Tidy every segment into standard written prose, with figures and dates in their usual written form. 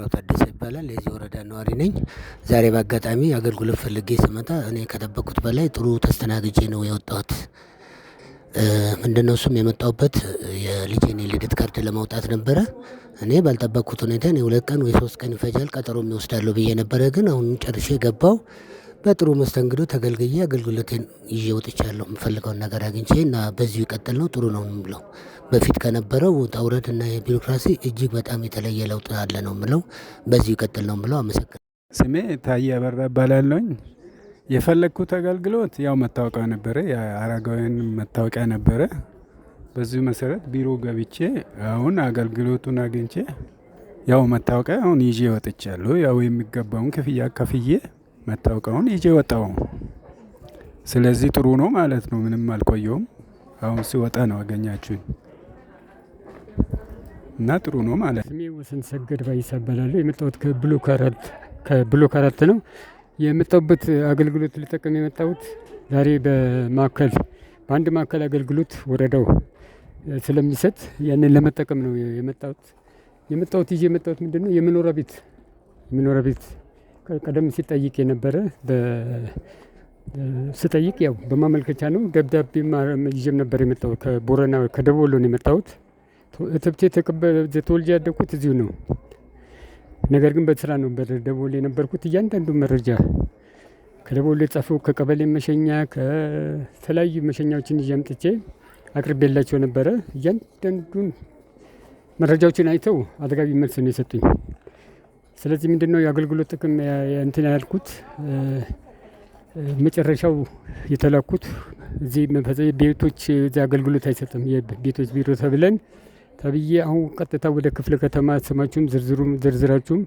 ሽፈራው ታደሰ ይባላል። የዚህ ወረዳ ነዋሪ ነኝ። ዛሬ በአጋጣሚ አገልግሎት ፈልጌ ስመጣ እኔ ከጠበቅኩት በላይ ጥሩ ተስተናግጄ ነው የወጣሁት። ምንድነው እሱም የመጣሁበት የልጄን የልደት ካርድ ለማውጣት ነበረ። እኔ ባልጠበቅኩት ሁኔታ እኔ 2 ቀን ወይ 3 ቀን ይፈጃል ቀጠሮም ይወስዳሉ ብዬ ነበረ። ግን አሁን ጨርሼ ገባሁ። በጥሩ መስተንግዶ ተገልግዬ አገልግሎቴን ይዤ ወጥቻለሁ። የምፈልገውን ነገር አግኝቼ እና በዚሁ ይቀጥል ነው ጥሩ ነው የምለው። በፊት ከነበረው ውጣ ውረድ እና የቢሮክራሲ እጅግ በጣም የተለየ ለውጥ አለ ነው የምለው። በዚሁ ይቀጥል ነው የምለው። አመሰግናለሁ። ስሜ ታዬ አበራ እባላለሁኝ። የፈለግኩት አገልግሎት ያው መታወቂያ ነበረ፣ የአረጋውያን መታወቂያ ነበረ። በዚሁ መሰረት ቢሮ ገብቼ አሁን አገልግሎቱን አግኝቼ ያው መታወቂያ አሁን ይዤ ወጥቻለሁ። ያው የሚገባውን ክፍያ ከፍዬ መታወቂያውን ይዤ ወጣሁ። ስለዚህ ጥሩ ነው ማለት ነው። ምንም አልቆየውም። አሁን ሲወጣ ነው አገኛችሁኝ እና ጥሩ ነው ማለት ነው። ስሜ ወሰን ሰገድ ባይሳ እባላለሁ። የመጣሁት ከብሎክ 4 ነው። የመጣሁበት አገልግሎት ልጠቀም የመጣሁት ዛሬ በአንድ ማዕከል አገልግሎት ወረዳው ስለሚሰጥ ያንን ለመጠቀም ነው የመጣሁት። ይዤ የመጣሁት ምንድነው የመኖሪያ ቤት ቀደም ሲጠይቅ የነበረ ስጠይቅ ያው በማመልከቻ ነው። ደብዳቤ ይዤም ነበር የመጣሁት ከደቡብ ወሎ ነው የመጣሁት። ተወልጄ ያደግኩት እዚሁ ነው። ነገር ግን በስራ ነው በደቡብ ወሎ የነበርኩት። እያንዳንዱ መረጃ ከደቡብ ወሎ የጻፈው ከቀበሌ መሸኛ ከተለያዩ መሸኛዎችን ይዤ አምጥቼ አቅርቤላቸው ነበረ። እያንዳንዱን መረጃዎችን አይተው አጥጋቢ መልስ ነው የሰጡኝ። ስለዚህ ምንድነው የአገልግሎት ጥቅም እንትን ያልኩት መጨረሻው የተላኩት እዚህ ቤቶች እዚህ አገልግሎት አይሰጥም የቤቶች ቢሮ ተብዬ አሁን ቀጥታ ወደ ክፍለ ከተማ ስማችሁም ዝርዝራችሁም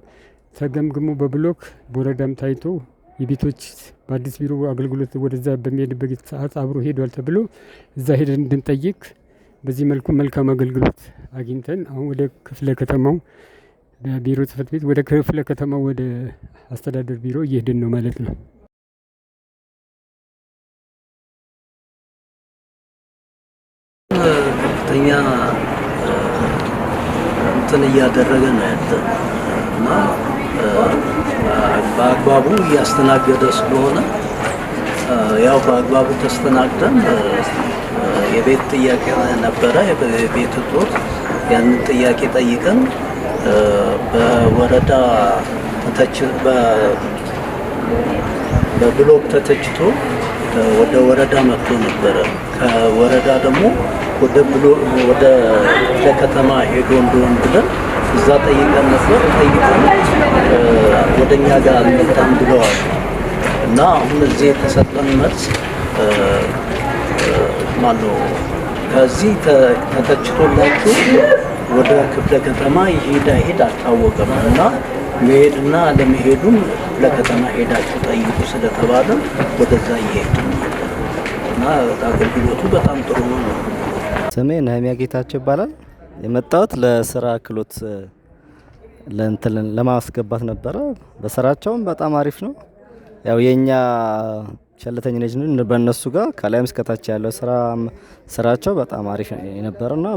ተገምግሞ በብሎክ በወረዳም ታይቶ የቤቶች በአዲስ ቢሮ አገልግሎት ወደዛ በሚሄድበት ሰዓት አብሮ ሄዷል ተብሎ እዛ ሄደን እንድንጠይቅ በዚህ መልኩ መልካም አገልግሎት አግኝተን አሁን ወደ ክፍለ ከተማው ቢሮ ጽሕፈት ቤት ወደ ክፍለ ከተማው ወደ አስተዳደር ቢሮ እየሄድን ነው ማለት ነው። ከፍተኛ እንትን እያደረገ ነው ያለ እና በአግባቡ እያስተናገደ ስለሆነ ያው በአግባቡ ተስተናግደን የቤት ጥያቄ ነበረ፣ የቤት እጦት ያንን ጥያቄ ጠይቀን በወረዳ በብሎክ ተተችቶ ወደ ወረዳ መጥቶ ነበረ። ከወረዳ ደግሞ ወደ ክፍለ ከተማ ሄዶ እንደሆን ብለን እዛ ጠይቀን ነበር። ጠይቀን ወደኛ ጋር አልመጣም ብለዋል እና አሁን እዚህ የተሰጠን መልስ ከዚህ ተተችቶላችሁ ወደ ክፍለ ከተማ ይሄድ አልታወቀም እና መሄድና ለመሄዱን ለከተማ ሄዳችሁ ጠይቁ ስለተባለ ወደዛ እየሄድን እና አገልግሎቱ በጣም ጥሩ ነው። ስሜ ነህሚያ ጌታቸው ይባላል። የመጣሁት ለስራ ክህሎት ለማስገባት ነበረ። በስራቸውም በጣም አሪፍ ነው። ያው የኛ ቸልተኝነት ነው በእነሱ ጋር ከላይም እስከታች ያለው ስራቸው በጣም አሪፍ የነበረና